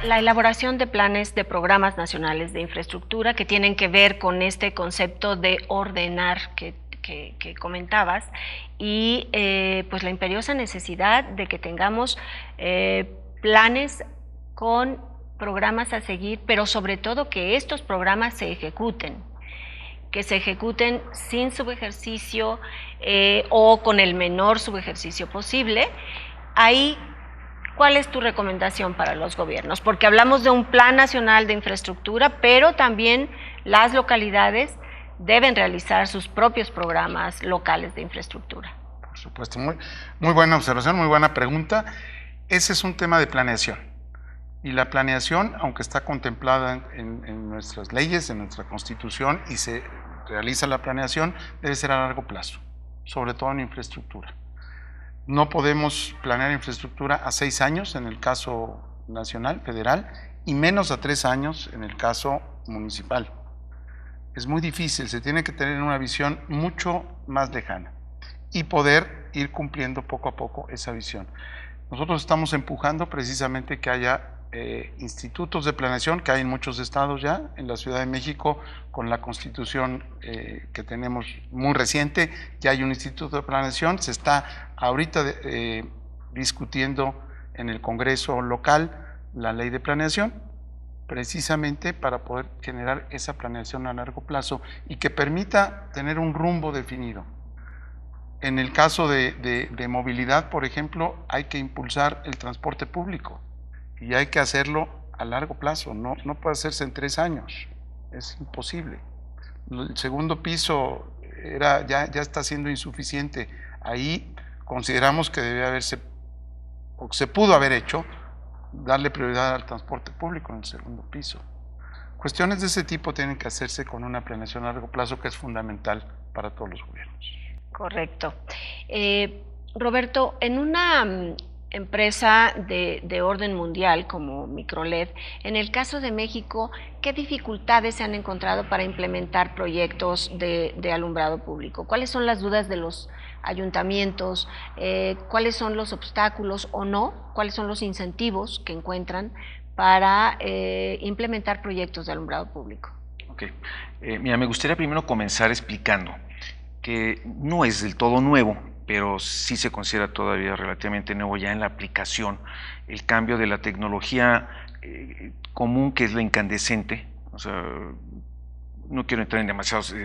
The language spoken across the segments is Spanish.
la elaboración de planes de programas nacionales de infraestructura que tienen que ver con este concepto de ordenar que comentabas y pues la imperiosa necesidad de que tengamos planes con programas a seguir, pero sobre todo que estos programas se ejecuten, que se ejecuten sin subejercicio o con el menor subejercicio posible. Ahí, ¿cuál es tu recomendación para los gobiernos? Porque hablamos de un plan nacional de infraestructura, pero también las localidades deben realizar sus propios programas locales de infraestructura. Por supuesto, muy buena observación, muy buena pregunta. Ese es un tema de planeación. Y la planeación, aunque está contemplada en nuestras leyes, en nuestra Constitución, y se realiza la planeación, debe ser a largo plazo, sobre todo en infraestructura. No podemos planear infraestructura a 6 años en el caso nacional, federal, y menos a 3 años en el caso municipal. Es muy difícil, se tiene que tener una visión mucho más lejana y poder ir cumpliendo poco a poco esa visión. Nosotros estamos empujando precisamente que haya institutos de planeación, que hay en muchos estados ya, en la Ciudad de México, con la Constitución que tenemos muy reciente, ya hay un instituto de planeación, se está ahorita discutiendo en el Congreso local la ley de planeación, precisamente para poder generar esa planeación a largo plazo y que permita tener un rumbo definido. En el caso de movilidad, por ejemplo, hay que impulsar el transporte público y hay que hacerlo a largo plazo, no puede hacerse en 3 años, es imposible. El segundo piso ya está siendo insuficiente, ahí consideramos que debe haberse, o se pudo haber hecho, darle prioridad al transporte público en el segundo piso. Cuestiones de ese tipo tienen que hacerse con una planeación a largo plazo que es fundamental para todos los gobiernos. Correcto. Roberto, en una empresa de orden mundial como Microled, en el caso de México, ¿qué dificultades se han encontrado para implementar proyectos de alumbrado público? ¿Cuáles son las dudas de los ayuntamientos? ¿Cuáles son los obstáculos o no? ¿Cuáles son los incentivos que encuentran para implementar proyectos de alumbrado público? Ok. Mira, me gustaría primero comenzar explicando que no es del todo nuevo, pero sí se considera todavía relativamente nuevo ya en la aplicación, el cambio de la tecnología común, que es la incandescente. O sea, no quiero entrar en demasiados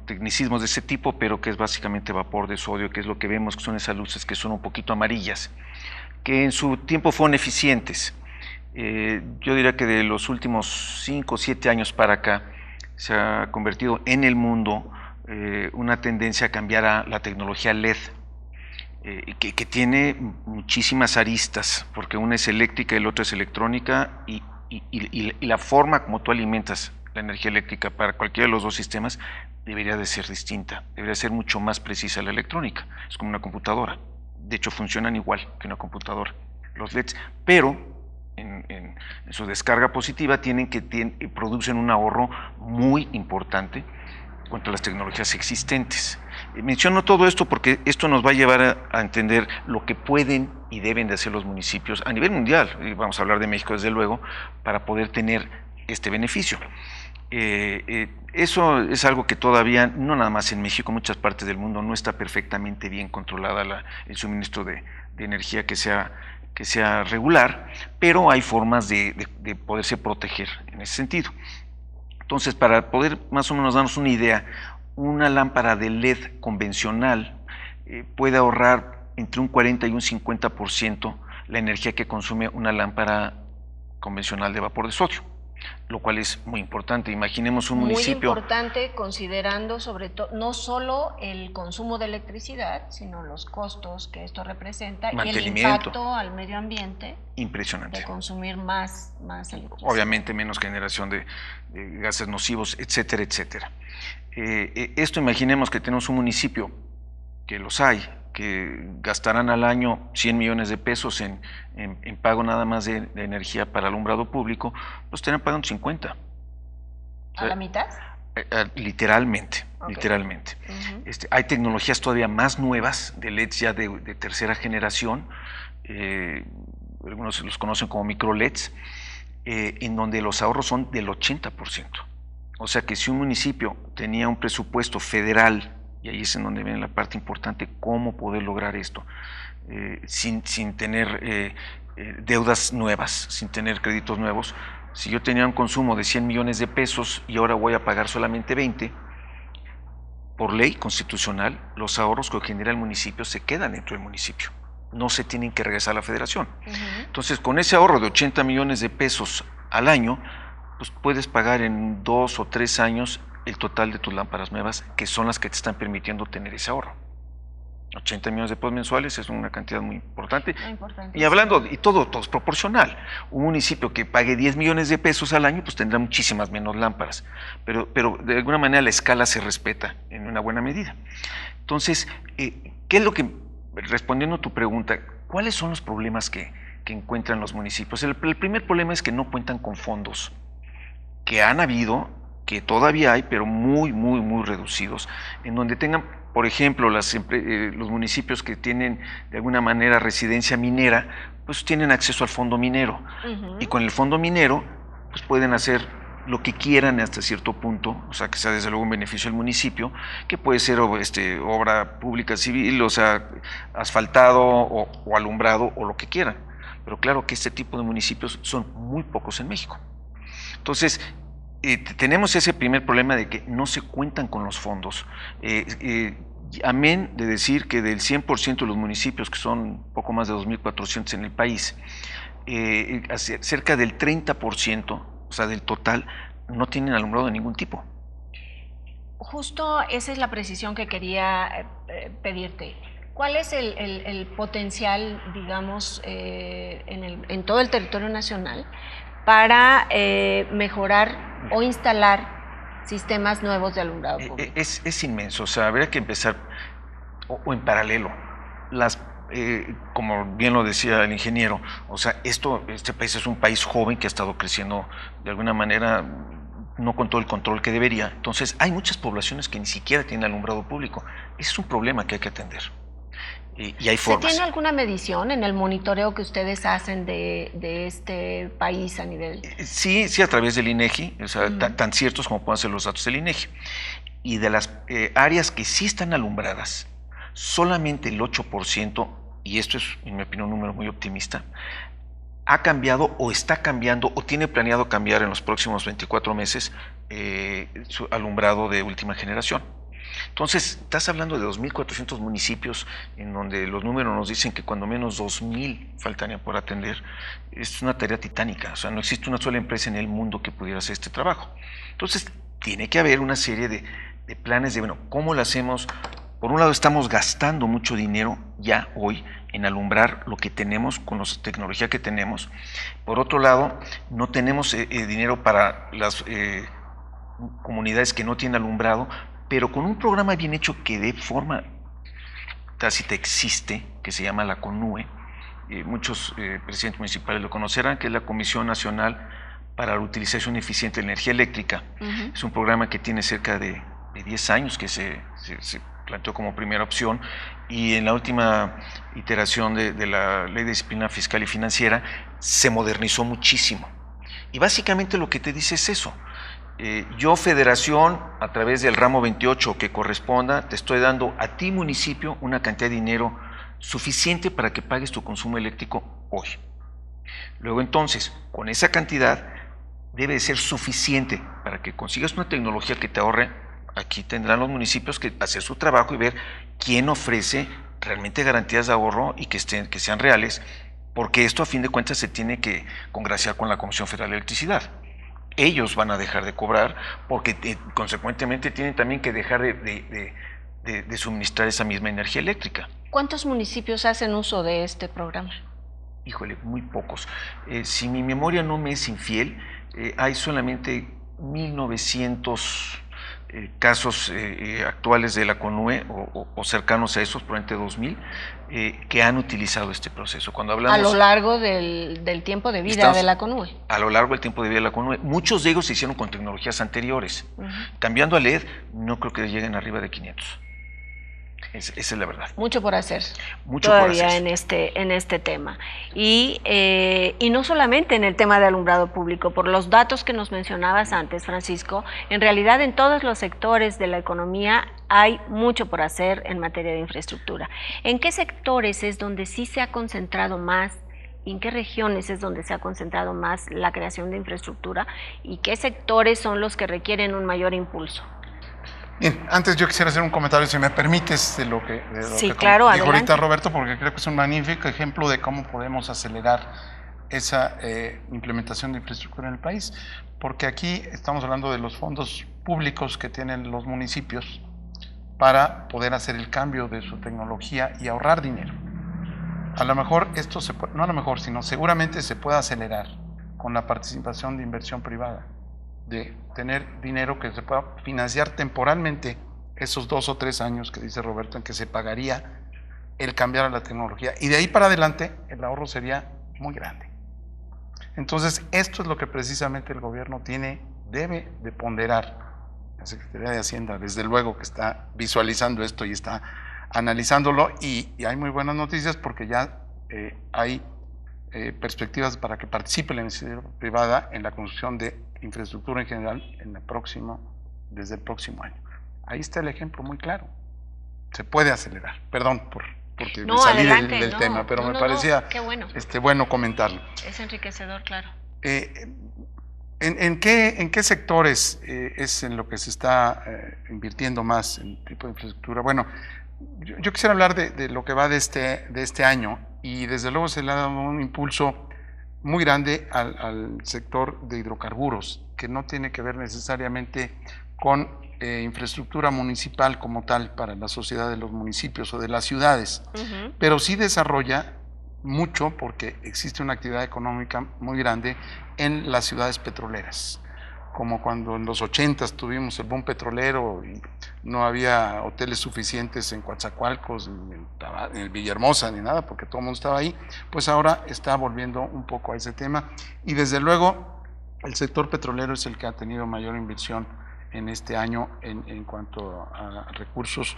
tecnicismos de ese tipo, pero que es básicamente vapor de sodio, que es lo que vemos, que son esas luces que son un poquito amarillas, que en su tiempo fueron eficientes. Yo diría que de los últimos 5 o 7 años para acá se ha convertido en el mundo una tendencia a cambiar a la tecnología LED, que tiene muchísimas aristas, porque una es eléctrica y la otra es electrónica, y la forma como tú alimentas la energía eléctrica para cualquiera de los dos sistemas debería de ser distinta, debería ser mucho más precisa la electrónica, es como una computadora, de hecho funcionan igual que una computadora los LEDs, pero en su descarga positiva producen un ahorro muy importante contra las tecnologías existentes. Menciono todo esto porque esto nos va a llevar a entender lo que pueden y deben de hacer los municipios a nivel mundial, y vamos a hablar de México desde luego, para poder tener este beneficio. Eso es algo que todavía, no nada más en México, en muchas partes del mundo no está perfectamente bien controlada el suministro de energía que sea regular, pero hay formas de poderse proteger en ese sentido. Entonces, para poder más o menos darnos una idea, una lámpara de LED convencional puede ahorrar entre un 40 y un 50% la energía que consume una lámpara convencional de vapor de sodio, lo cual es muy importante. Imaginemos un municipio. Muy importante, considerando sobre todo no solo el consumo de electricidad, sino los costos que esto representa y el impacto al medio ambiente. Impresionante. De consumir más electricidad. Obviamente menos generación de gases nocivos, etcétera, etcétera. Esto, imaginemos que tenemos un municipio, que los hay, que gastarán al año 100 millones de pesos en pago nada más de energía para alumbrado público, pues estarán pagando 50. ¿A o sea, la mitad? Literalmente, okay. Literalmente. Hay tecnologías todavía más nuevas, de LEDs ya de tercera generación, algunos los conocen como micro-LEDs, en donde los ahorros son del 80%. O sea que si un municipio tenía un presupuesto federal, y ahí es en donde viene la parte importante, cómo poder lograr esto, sin tener deudas nuevas, sin tener créditos nuevos. Si yo tenía un consumo de 100 millones de pesos y ahora voy a pagar solamente 20, por ley constitucional, los ahorros que genera el municipio se quedan dentro del municipio, no se tienen que regresar a la federación. Entonces, con ese ahorro de 80 millones de pesos al año, pues puedes pagar en 2 o 3 años el total de tus lámparas nuevas, que son las que te están permitiendo tener ese ahorro. 80 millones de pesos mensuales es una cantidad muy importante. Y hablando, y todo es proporcional. Un municipio que pague 10 millones de pesos al año, pues tendrá muchísimas menos lámparas. Pero de alguna manera la escala se respeta en una buena medida. Entonces, ¿qué es lo que, respondiendo a tu pregunta, cuáles son los problemas que encuentran los municipios? El primer problema es que no cuentan con fondos, que han habido, que todavía hay, pero muy reducidos, en donde tengan, por ejemplo, los municipios que tienen de alguna manera residencia minera, pues tienen acceso al fondo minero. Y con el fondo minero, pues pueden hacer lo que quieran hasta cierto punto, o sea, que sea desde luego un beneficio al municipio, que puede ser obra pública civil, o sea, asfaltado o alumbrado o lo que quieran. Pero claro que este tipo de municipios son muy pocos en México. Entonces, tenemos ese primer problema de que no se cuentan con los fondos. Amén de decir que del 100% de los municipios, que son poco más de 2.400 en el país, cerca del 30%, o sea, del total, no tienen alumbrado de ningún tipo. Justo esa es la precisión que quería pedirte. ¿Cuál es el potencial, digamos, en todo el territorio nacional para mejorar o instalar sistemas nuevos de alumbrado público? Es inmenso, o sea, habría que empezar o en paralelo. Como bien lo decía el ingeniero, o sea, este país es un país joven que ha estado creciendo de alguna manera, no con todo el control que debería. Entonces, hay muchas poblaciones que ni siquiera tienen alumbrado público. Ese es un problema que hay que atender. Y hay formas. ¿Se tiene alguna medición en el monitoreo que ustedes hacen de este país a nivel? Sí, a través del INEGI, o sea, tan ciertos como puedan ser los datos del INEGI. Y de las áreas que sí están alumbradas, solamente el 8%, y esto es, en mi opinión, un número muy optimista, ha cambiado o está cambiando o tiene planeado cambiar en los próximos 24 meses su alumbrado de última generación. Entonces, estás hablando de 2.400 municipios en donde los números nos dicen que cuando menos 2.000 faltarían por atender. Es una tarea titánica, o sea, no existe una sola empresa en el mundo que pudiera hacer este trabajo. Entonces, tiene que haber una serie de planes de, bueno, ¿cómo lo hacemos? Por un lado, estamos gastando mucho dinero ya hoy en alumbrar lo que tenemos con la tecnología que tenemos. Por otro lado, no tenemos dinero para las comunidades que no tienen alumbrado, pero con un programa bien hecho que de forma tácita existe, que se llama la CONUE, muchos presidentes municipales lo conocerán, que es la Comisión Nacional para la Utilización Eficiente de Energía Eléctrica. Es un programa que tiene cerca de 10 años que se planteó como primera opción, y en la última iteración de la Ley de Disciplina Fiscal y Financiera se modernizó muchísimo. Y básicamente lo que te dice es eso. Yo, federación, a través del ramo 28 que corresponda, te estoy dando a ti, municipio, una cantidad de dinero suficiente para que pagues tu consumo eléctrico hoy. Luego, entonces, con esa cantidad debe ser suficiente para que consigas una tecnología que te ahorre. Aquí tendrán los municipios que hacer su trabajo y ver quién ofrece realmente garantías de ahorro y que sean reales, porque esto a fin de cuentas se tiene que congraciar con la Comisión Federal de Electricidad. Ellos van a dejar de cobrar porque consecuentemente tienen también que dejar de suministrar esa misma energía eléctrica. ¿Cuántos municipios hacen uso de este programa? Híjole, muy pocos. Si mi memoria no me es infiel, hay solamente 1.900 casos actuales de la CONUE o cercanos a esos, probablemente 2.000, que han utilizado este proceso. Cuando hablamos, a lo largo del tiempo de vida de la CONUE. A lo largo del tiempo de vida de la CONUE. Muchos de ellos se hicieron con tecnologías anteriores. Cambiando a LED, no creo que lleguen arriba de 500. Esa es la verdad. Mucho por hacer. Mucho todavía por hacer. en este tema. Y no solamente en el tema de alumbrado público, por los datos que nos mencionabas antes, Francisco, en realidad en todos los sectores de la economía hay mucho por hacer en materia de infraestructura. ¿En qué sectores es donde sí se ha concentrado más? ¿Y en qué regiones es donde se ha concentrado más la creación de infraestructura? ¿Y qué sectores son los que requieren un mayor impulso? Bien, antes yo quisiera hacer un comentario, si me permites, de lo que, Sí, claro, dijo adelante. ahorita Roberto, porque creo que es un magnífico ejemplo de cómo podemos acelerar esa implementación de infraestructura en el país, porque aquí estamos hablando de los fondos públicos que tienen los municipios para poder hacer el cambio de su tecnología y ahorrar dinero. A lo mejor esto se puede, no a lo mejor, sino seguramente se puede acelerar con la participación de inversión privada, de tener dinero que se pueda financiar temporalmente esos 2 o 3 años que dice Roberto en que se pagaría el cambiar a la tecnología, y de ahí para adelante el ahorro sería muy grande. Entonces esto es lo que precisamente el gobierno debe de ponderar. La Secretaría de Hacienda desde luego que está visualizando esto y está analizándolo, y hay muy buenas noticias porque ya hay perspectivas para que participe la iniciativa privada en la construcción de infraestructura en general desde el próximo año. Ahí está el ejemplo muy claro. Se puede acelerar. Perdón porque me salí del tema, pero me parecía bueno comentarlo. Es enriquecedor, claro. ¿En qué sectores es en lo que se está invirtiendo más en tipo de infraestructura? Bueno, yo quisiera hablar de lo que va de este año, y desde luego se le ha dado un impulso muy grande al sector de hidrocarburos, que no tiene que ver necesariamente con infraestructura municipal como tal para la sociedad de los municipios o de las ciudades, pero sí desarrolla mucho porque existe una actividad económica muy grande en las ciudades petroleras, como cuando en los 80s tuvimos el boom petrolero y no había hoteles suficientes en Coatzacoalcos, ni en Villahermosa, ni nada, porque todo el mundo estaba ahí. Pues ahora está volviendo un poco a ese tema, y desde luego el sector petrolero es el que ha tenido mayor inversión en este año en cuanto a recursos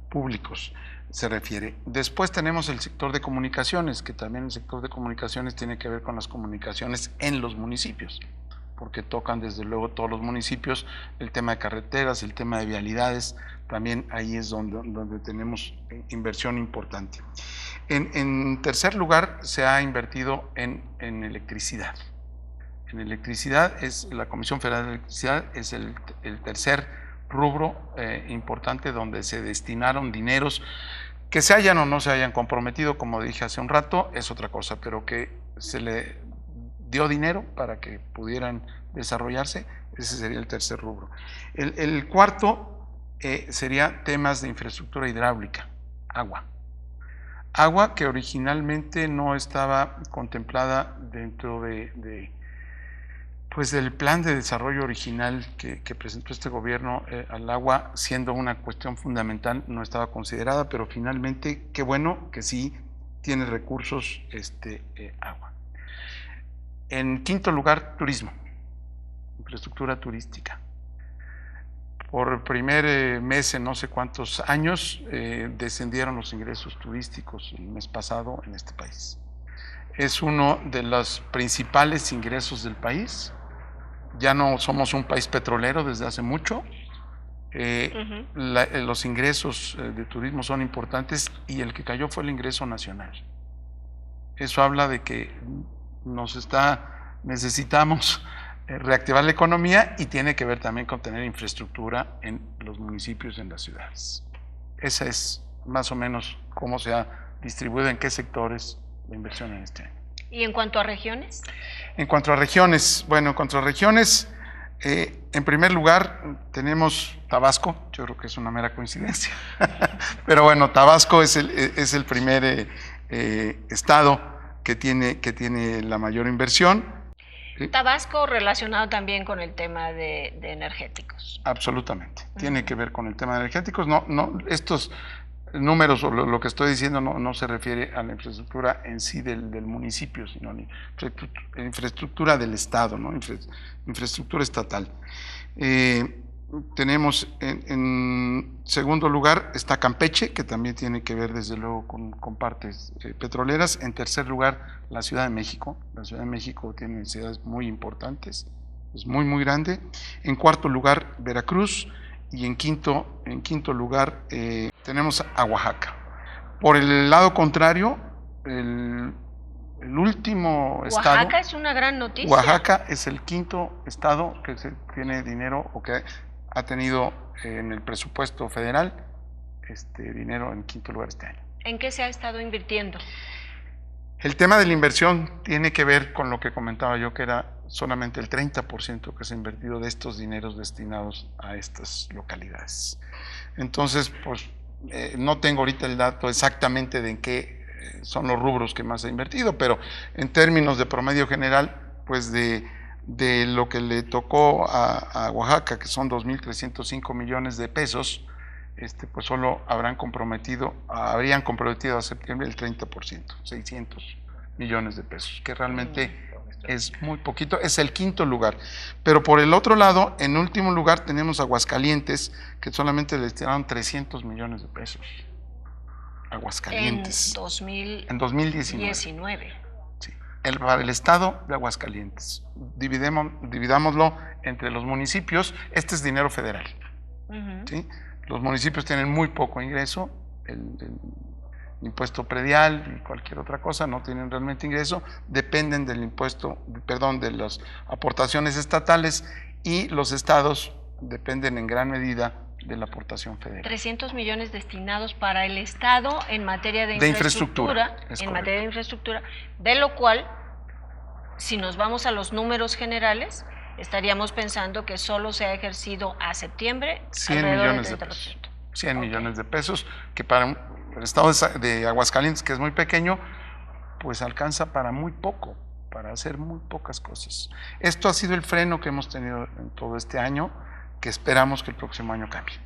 públicos se refiere. Después tenemos el sector de comunicaciones, que también el sector de comunicaciones tiene que ver con las comunicaciones en los municipios, porque tocan desde luego todos los municipios, el tema de carreteras, el tema de vialidades, también ahí es donde tenemos inversión importante. En tercer lugar, se ha invertido en electricidad. En electricidad, la Comisión Federal de Electricidad es el tercer rubro importante donde se destinaron dineros que se hayan o no se hayan comprometido, como dije hace un rato, es otra cosa, pero que se le dio dinero para que pudieran desarrollarse. Ese sería el tercer rubro. El cuarto sería temas de infraestructura hidráulica, agua que originalmente no estaba contemplada dentro pues del plan de desarrollo original que presentó este gobierno. Al agua, siendo una cuestión fundamental, no estaba considerada, pero finalmente qué bueno que sí tiene recursos agua. En quinto lugar, turismo, infraestructura turística. Por el primer mes en no sé cuántos años descendieron los ingresos turísticos el mes pasado en este país. Es uno de los principales ingresos del país. Ya no somos un país petrolero desde hace mucho. Los ingresos de turismo son importantes, y el que cayó fue el ingreso nacional. Eso habla de que necesitamos reactivar la economía, y tiene que ver también con tener infraestructura en los municipios y en las ciudades. Esa es más o menos cómo se ha distribuido, en qué sectores la inversión en este año. ¿Y en cuanto a regiones? En cuanto a regiones, en primer lugar tenemos Tabasco. Yo creo que es una mera coincidencia, pero bueno, Tabasco es el primer estado que tiene la mayor inversión. Tabasco relacionado también con el tema de energéticos. Absolutamente, tiene que ver con el tema de energéticos. Estos números o lo que estoy diciendo no se refiere a la infraestructura en sí del municipio, sino infraestructura del Estado, ¿no? Infraestructura estatal. tenemos en segundo lugar está Campeche, que también tiene que ver desde luego con partes petroleras. En tercer lugar, la Ciudad de México. La Ciudad de México tiene necesidades muy importantes, es muy, muy grande. En cuarto lugar, Veracruz. Y en quinto lugar tenemos a Oaxaca. Por el lado contrario, el último estado... Oaxaca es una gran noticia. Oaxaca es el quinto estado que tiene dinero o que ha tenido en el presupuesto federal dinero en quinto lugar este año. ¿En qué se ha estado invirtiendo? El tema de la inversión tiene que ver con lo que comentaba yo, que era solamente el 30% que se ha invertido de estos dineros destinados a estas localidades. Entonces, pues no tengo ahorita el dato exactamente de en qué son los rubros que más se ha invertido, pero en términos de promedio general, pues de lo que le tocó a Oaxaca, que son 2.305 millones de pesos, pues solo habrían comprometido a septiembre el 30%, 600 millones de pesos, que realmente es muy poquito, es el quinto lugar. Pero por el otro lado, en último lugar tenemos Aguascalientes, que solamente le destinaron 300 millones de pesos. Aguascalientes. En 2019. Sí. Para el estado de Aguascalientes. Dividámoslo entre los municipios. Este es dinero federal. ¿Sí? Los municipios tienen muy poco ingreso, el impuesto predial y cualquier otra cosa, no tienen realmente ingreso, dependen del de las aportaciones estatales, y los estados dependen en gran medida de la aportación federal. 300 millones destinados para el estado en materia de infraestructura, de lo cual, si nos vamos a los números generales, estaríamos pensando que solo se ha ejercido a septiembre 100 millones de pesos. 100 millones de pesos, que para el estado de Aguascalientes, que es muy pequeño, pues alcanza para muy poco, para hacer muy pocas cosas. Esto ha sido el freno que hemos tenido en todo este año, que esperamos que el próximo año cambie.